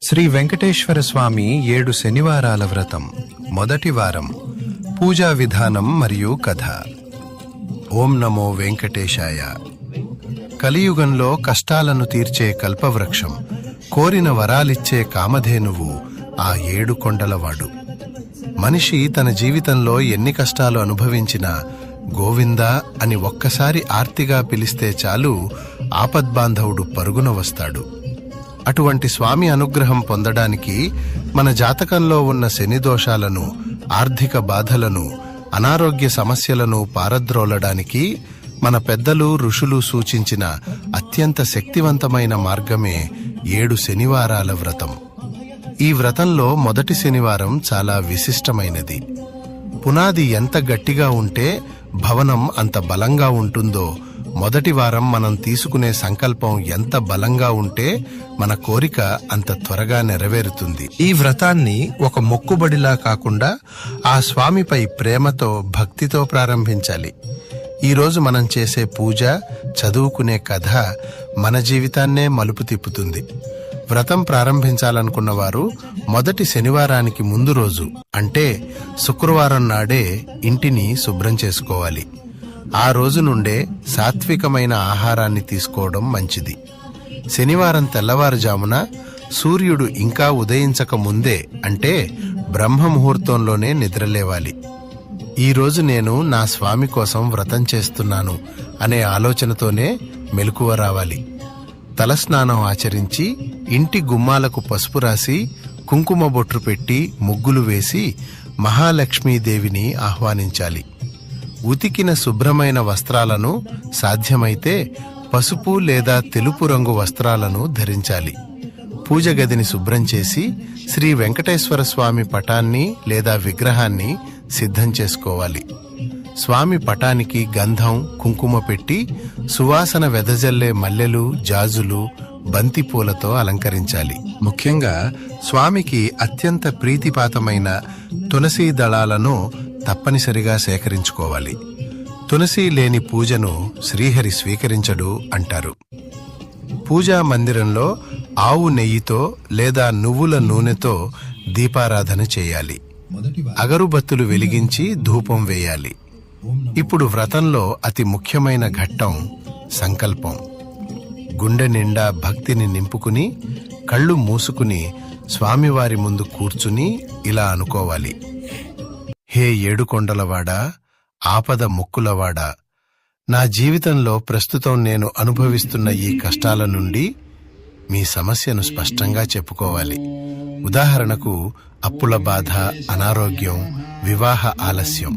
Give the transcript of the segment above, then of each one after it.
శ్రీ వెంకటేశ్వర స్వామి 7 శనివారాల వ్రతం మొదటి వారం పూజా విధానం మరియు కథ. ఓం నమో వెంకటేశాయ. కలియుగంలో కష్టాలను తీర్చే కల్పవృక్షం, కోరిన వరాలిచ్చే కామధేనువు ఆ 7 కొండలవాడు. మనిషి తన జీవితంలో ఎన్ని కష్టాలు అనుభవించినా గోవిందా అని ఒక్కసారి ఆర్తిగా పిలిస్తే చాలు ఆపద్బాంధవుడు పరుగున వస్తాడు. అటువంటి స్వామి అనుగ్రహం పొందడానికి మన జాతకంలో ఉన్న శని దోషాలను, ఆర్థిక బాధలను, అనారోగ్య సమస్యలను పారద్రోలడానికి మన పెద్దలు ఋషులు సూచించిన అత్యంత శక్తివంతమైన మార్గమే 7 శనివారాల వ్రతం. ఈ వ్రతంలో మొదటి శనివారం చాలా విశిష్టమైనది. పునాది ఎంత గట్టిగా ఉంటే భవనం అంత బలంగా ఉంటుందో, మొదటి వారం మనం తీసుకునే సంకల్పం ఎంత బలంగా ఉంటే మన కోరిక అంత త్వరగా నెరవేరుతుంది. ఈ వ్రతాన్ని ఒక మొక్కుబడిలా కాకుండా ఆ స్వామిపై ప్రేమతో, భక్తితో ప్రారంభించాలి. ఈరోజు మనం చేసే పూజ, చదువుకునే కథ మన జీవితాన్నే మలుపు తిప్పుతుంది. వ్రతం ప్రారంభించాలనుకున్న వారు మొదటి శనివారానికి ముందు రోజు అంటే శుక్రవారం నాడే ఇంటిని శుభ్రం చేసుకోవాలి. ఆ రోజు నుండే సాత్వికమైన ఆహారాన్ని తీసుకోవడం మంచిది. శనివారం తెల్లవారుజామున సూర్యుడు ఇంకా ఉదయించక ముందే అంటే బ్రహ్మ ముహూర్తంలోనే నిద్రలేవాలి. ఈరోజు నేను నా స్వామి కోసం వ్రతం చేస్తున్నాను అనే ఆలోచనతోనే మెలకువ రావాలి. తలస్నానం ఆచరించి ఇంటి గుమ్మాలకు పసుపు రాసి, కుంకుమ బొట్టు పెట్టి, ముగ్గులు వేసి మహాలక్ష్మీదేవిని ఆహ్వానించాలి. ఉతికిన శుభ్రమైన వస్త్రాలను, సాధ్యమైతే పసుపు లేదా తెలుపు రంగు వస్త్రాలను ధరించాలి. పూజ గదిని శుభ్రం చేసి శ్రీ వెంకటేశ్వర స్వామి పటాన్ని లేదా విగ్రహాన్ని సిద్ధం చేసుకోవాలి. స్వామి పటానికి గంధం, కుంకుమ పెట్టి సువాసన వెదజల్లే మల్లెలు, జాజులు, బంతి పూలతో అలంకరించాలి. ముఖ్యంగా స్వామికి అత్యంత ప్రీతిపాతమైన తులసీ దళాలను తప్పనిసరిగా సేకరించుకోవాలి. తులసి లేని పూజను శ్రీహరి స్వీకరించడు అంటారు. పూజా మందిరంలో ఆవు నెయ్యితో లేదా నువ్వుల నూనెతో దీపారాధన చేయాలి. అగరుబత్తులు వెలిగించి ధూపం వేయాలి. ఇప్పుడు వ్రతంలో అతి ముఖ్యమైన ఘట్టం సంకల్పం. గుండె నిండా భక్తిని నింపుకుని, కళ్ళు మూసుకుని స్వామివారి ముందు కూర్చుని ఇలా అనుకోవాలి: హే 7 కొండలవాడా, ఆపద ముక్కులవాడా, నా జీవితంలో ప్రస్తుతం నేను అనుభవిస్తున్న ఈ కష్టాల నుండి మీ సమస్యను స్పష్టంగా చెప్పుకోవాలి. ఉదాహరణకు అప్పుల బాధ, అనారోగ్యం, వివాహ ఆలస్యం.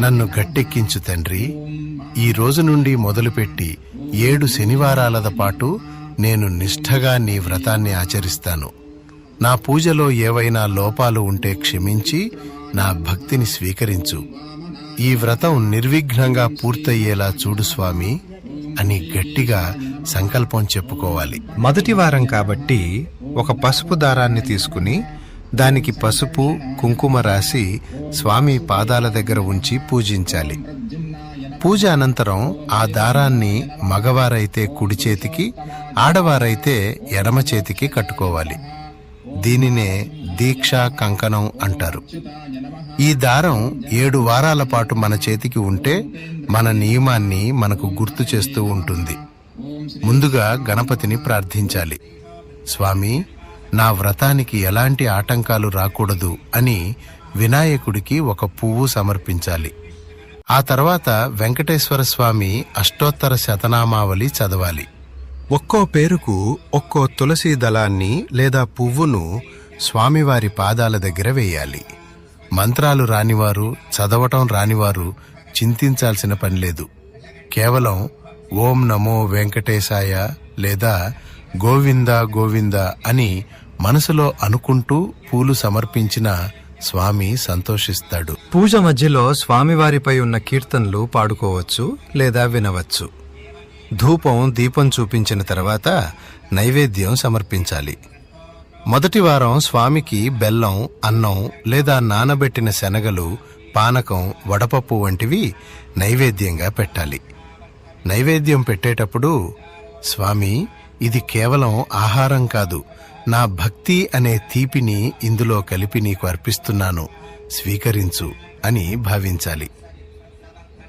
నన్ను గట్టెక్కించు తండ్రి. ఈ రోజు నుండి మొదలుపెట్టి 7 శనివారాల పాటు నేను నిష్ఠగా నీ వ్రతాన్ని ఆచరిస్తాను. నా పూజలో ఏవైనా లోపాలు ఉంటే క్షమించి నా భక్తిని స్వీకరించు. ఈ వ్రతం నిర్విఘ్నంగా పూర్తయ్యేలా చూడు స్వామి అని గట్టిగా సంకల్పం చెప్పుకోవాలి. మొదటి వారం కాబట్టి ఒక పసుపు దారాన్ని తీసుకుని దానికి పసుపు, కుంకుమ రాసి స్వామి పాదాల దగ్గర ఉంచి పూజించాలి. పూజ అనంతరం ఆ దారాన్ని మగవారైతే కుడి చేతికి, ఆడవారైతే ఎడమ చేతికి కట్టుకోవాలి. దీనినే దీక్షా కంకణం అంటారు. ఈ దారం 7 వారాల పాటు మన చేతికి ఉంటే మన నియమాన్ని మనకు గుర్తు చేస్తూ ఉంటుంది. ముందుగా గణపతిని ప్రార్థించాలి. స్వామి, నా వ్రతానికి ఎలాంటి ఆటంకాలు రాకూడదు అని వినాయకుడికి ఒక పువ్వు సమర్పించాలి. ఆ తర్వాత వెంకటేశ్వర స్వామి అష్టోత్తర శతనామావళి చదవాలి. ఒక్కో పేరుకు ఒక్కో తులసీ దళాన్ని లేదా పువ్వును స్వామివారి పాదాల దగ్గర వేయాలి. మంత్రాలు రానివారు, చదవటం రానివారు చింతించాల్సిన పనిలేదు. కేవలం ఓం నమో వెంకటేశాయ లేదా గోవింద గోవింద అని మనసులో అనుకుంటూ పూలు సమర్పించిన స్వామి సంతోషిస్తాడు. పూజ మధ్యలో స్వామివారిపై ఉన్న కీర్తనలు పాడుకోవచ్చు లేదా వినవచ్చు. ధూపం, దీపం చూపించిన తర్వాత నైవేద్యం సమర్పించాలి. మొదటి వారం స్వామికి బెల్లం, అన్నం లేదా నానబెట్టిన శనగలు, పానకం, వడపప్పు వంటివి నైవేద్యంగా పెట్టాలి. నైవేద్యం పెట్టేటప్పుడు స్వామి, ఇది కేవలం ఆహారం కాదు, నా భక్తి అనే తీపిని ఇందులో కలిపి నీకు అర్పిస్తున్నాను, స్వీకరించు అని భావించాలి.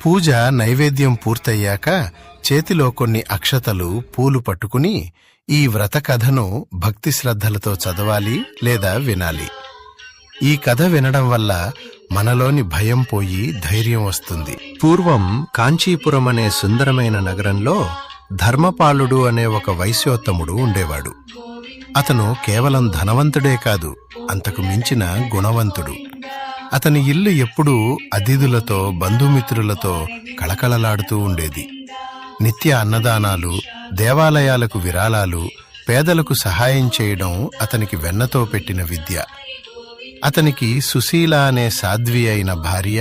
పూజ నైవేద్యం పూర్తయ్యాక చేతిలో కొన్ని అక్షతలు, పూలు పట్టుకుని ఈ వ్రత కథను భక్తి శ్రద్ధలతో చదవాలి లేదా వినాలి. ఈ కథ వినడం వల్ల మనలోని భయం పోయి ధైర్యం వస్తుంది. పూర్వం కాంచీపురం అనే సుందరమైన నగరంలో ధర్మపాలుడు అనే ఒక వైశ్యోత్తముడు ఉండేవాడు. అతను కేవలం ధనవంతుడే కాదు, అంతకు మించిన గుణవంతుడు. అతని ఇల్లు ఎప్పుడూ అతిథులతో, బంధుమిత్రులతో కళకళలాడుతూ ఉండేది. నిత్య అన్నదానాలు, దేవాలయాలకు విరాళాలు, పేదలకు సహాయం చేయడం అతనికి వెన్నతో పెట్టిన విద్య. అతనికి సుశీల అనే సాధ్వి అయిన భార్య,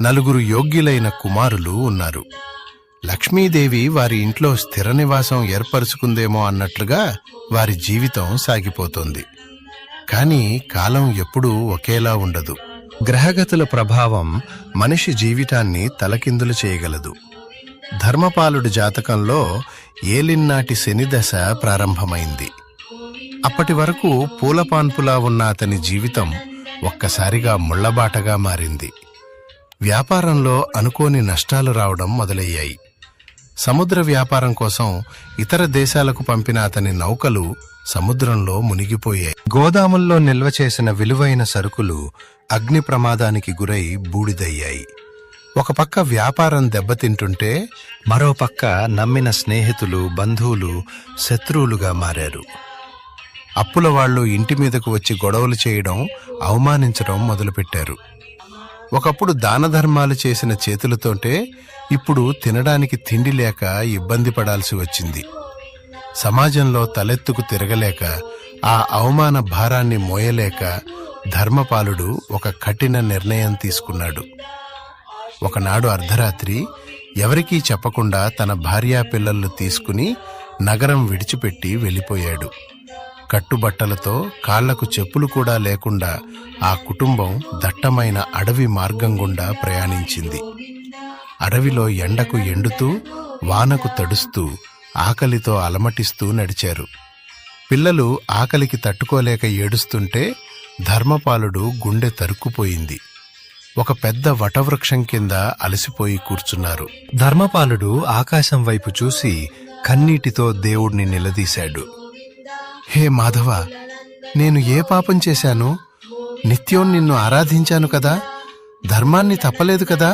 4 యోగ్యులైన కుమారులు ఉన్నారు. లక్ష్మీదేవి వారి ఇంట్లో స్థిర నివాసం ఏర్పరుచుకుందేమో అన్నట్లుగా వారి జీవితం సాగిపోతోంది. కాని కాలం ఎప్పుడూ ఒకేలా ఉండదు. గ్రహగతుల ప్రభావం మనిషి జీవితాన్ని తలకిందులు చేయగలదు. ధర్మపాలుడి జాతకంలో ఏలినాటి శనిదశ ప్రారంభమైంది. అప్పటి వరకు పూలపాన్పులా ఉన్న అతని జీవితం ఒక్కసారిగా ముళ్లబాటగా మారింది. వ్యాపారంలో అనుకోని నష్టాలు రావడం మొదలయ్యాయి. సముద్ర వ్యాపారం కోసం ఇతర దేశాలకు పంపిన అతని నౌకలు సముద్రంలో మునిగిపోయాయి. గోదాముల్లో నిల్వ చేసిన విలువైన సరుకులు అగ్ని ప్రమాదానికి గురై బూడిదయ్యాయి. ఒక పక్క వ్యాపారం దెబ్బతింటుంటే మరోపక్క నమ్మిన స్నేహితులు, బంధువులు శత్రువులుగా మారారు. అప్పుల వాళ్లు ఇంటి మీదకు వచ్చి గొడవలు చేయడం, అవమానించడం మొదలుపెట్టారు. ఒకప్పుడు దాన ధర్మాలు చేసిన చేతులతోటే ఇప్పుడు తినడానికి తిండి లేక ఇబ్బంది పడాల్సి వచ్చింది. సమాజంలో తలెత్తుకు తిరగలేక, ఆ అవమాన భారాన్ని మోయలేక ధర్మపాలుడు ఒక కఠిన నిర్ణయం తీసుకున్నాడు. ఒకనాడు అర్ధరాత్రి ఎవరికీ చెప్పకుండా తన భార్యా పిల్లలను తీసుకుని నగరం విడిచిపెట్టి వెళ్ళిపోయాడు. కట్టుబట్టలతో, కాళ్లకు చెప్పులు కూడా లేకుండా ఆ కుటుంబం దట్టమైన అడవి మార్గం గుండా ప్రయాణించింది. అడవిలో ఎండకు ఎండుతూ, వానకు తడుస్తూ, ఆకలితో అలమటిస్తూ నడిచారు. పిల్లలు ఆకలికి తట్టుకోలేక ఏడుస్తుంటే ధర్మపాలుడు గుండె తరుక్కుపోయింది. ఒక పెద్ద వటవృక్షం కింద అలసిపోయి కూర్చున్నారు. ధర్మపాలుడు ఆకాశం వైపు చూసి కన్నీటితో దేవుణ్ణి నిలదీశాడు. హే మాధవ, నేను ఏ పాపం చేశాను? నిత్యం నిన్ను ఆరాధించాను కదా, ధర్మాన్ని తప్పలేదు కదా,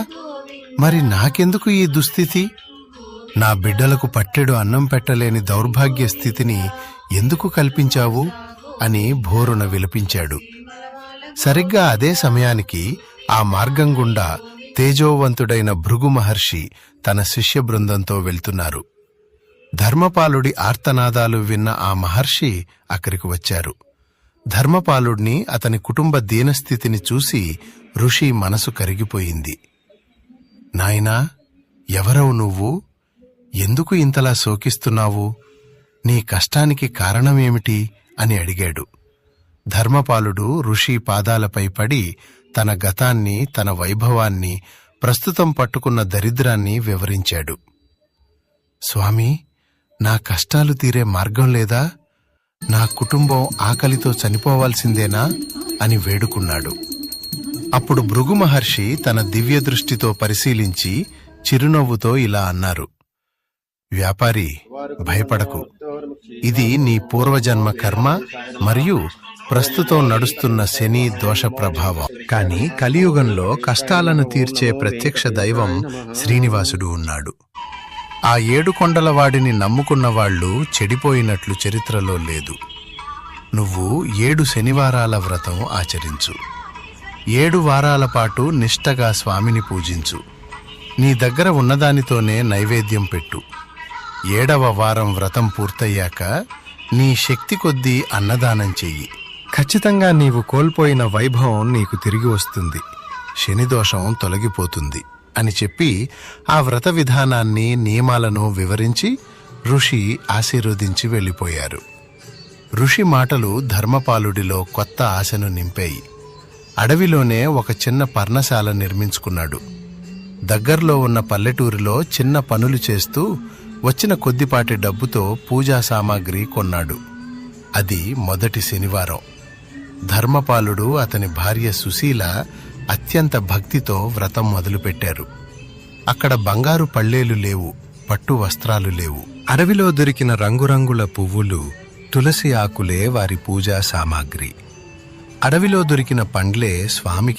మరి నాకెందుకు ఈ దుస్థితి? నా బిడ్డలకు పట్టెడు అన్నం పెట్టలేని దౌర్భాగ్య స్థితిని ఎందుకు కల్పించావు అని భోరున విలపించాడు. సరిగ్గా అదే సమయానికి ఆ మార్గం గుండా తేజోవంతుడైన భృగు మహర్షి తన శిష్య బృందంతో వెళ్తున్నారు. ధర్మపాలుడి ఆర్తనాదాలు విన్న ఆ మహర్షి అక్కడికి వచ్చారు. ధర్మపాలుడిని, అతని కుటుంబ దీనస్థితిని చూసి ఋషి మనసు కరిగిపోయింది. నాయనా, ఎవరవు నువ్వు? ఎందుకు ఇంతలా శోకిస్తున్నావు? నీ కష్టానికి కారణమేమిటి అని అడిగాడు. ధర్మపాలుడు ఋషి పాదాలపై పడి తన గతాన్ని, తన వైభవాన్ని, ప్రస్తుతం పట్టుకున్న దరిద్రాన్ని వివరించాడు. స్వామి, నా కష్టాలు తీరే మార్గం లేదా? నా కుటుంబం ఆకలితో చనిపోవాల్సిందేనా అని వేడుకున్నాడు. అప్పుడు భృగు మహర్షి తన దివ్య దృష్టితో పరిశీలించి చిరునవ్వుతో ఇలా అన్నారు. వ్యాపారి, భయపడకు. ఇది నీ పూర్వజన్మ కర్మ మరియు ప్రస్తుతం నడుస్తున్న శని దోష ప్రభావం. కాని కలియుగంలో కష్టాలను తీర్చే ప్రత్యక్ష దైవం శ్రీనివాసుడు ఉన్నాడు. ఆ 7 కొండల వాడిని నమ్ముకున్న వాళ్లు చెడిపోయినట్లు చరిత్రలో లేదు. నువ్వు 7 శనివారాల వ్రతం ఆచరించు. 7 వారాల పాటు నిష్టగా స్వామిని పూజించు. నీ దగ్గర ఉన్నదానితోనే నైవేద్యం పెట్టు. 7వ వారం వ్రతం పూర్తయ్యాక నీ శక్తి కొద్దీ అన్నదానం చెయ్యి. ఖచ్చితంగా నీవు కోల్పోయిన వైభవం నీకు తిరిగి వస్తుంది, శనిదోషం తొలగిపోతుంది అని చెప్పి ఆ వ్రత విధానాన్ని, నియమాలను వివరించి ఋషి ఆశీర్వదించి వెళ్ళిపోయారు. ఋషి మాటలు ధర్మపాలుడిలో కొత్త ఆశను నింపాయి. అడవిలోనే ఒక చిన్న పర్ణశాల నిర్మించుకున్నాడు. దగ్గర్లో ఉన్న పల్లెటూరిలో చిన్న పనులు చేస్తూ వచ్చిన కొద్దిపాటి డబ్బుతో పూజా సామాగ్రి కొన్నాడు. అది మొదటి శనివారం. ధర్మపాలుడు అతని భార్య సుశీల అత్యంత భక్తితో వ్రతం మొదలుపెట్టారు. అక్కడ బంగారు పళ్ళేలు లేవు, పట్టు వస్త్రాలు లేవు. అడవిలో దొరికిన రంగురంగుల పువ్వులు, తులసి ఆకులే వారి పూజా సామాగ్రి. అడవిలో దొరికిన పండ్లే స్వామికి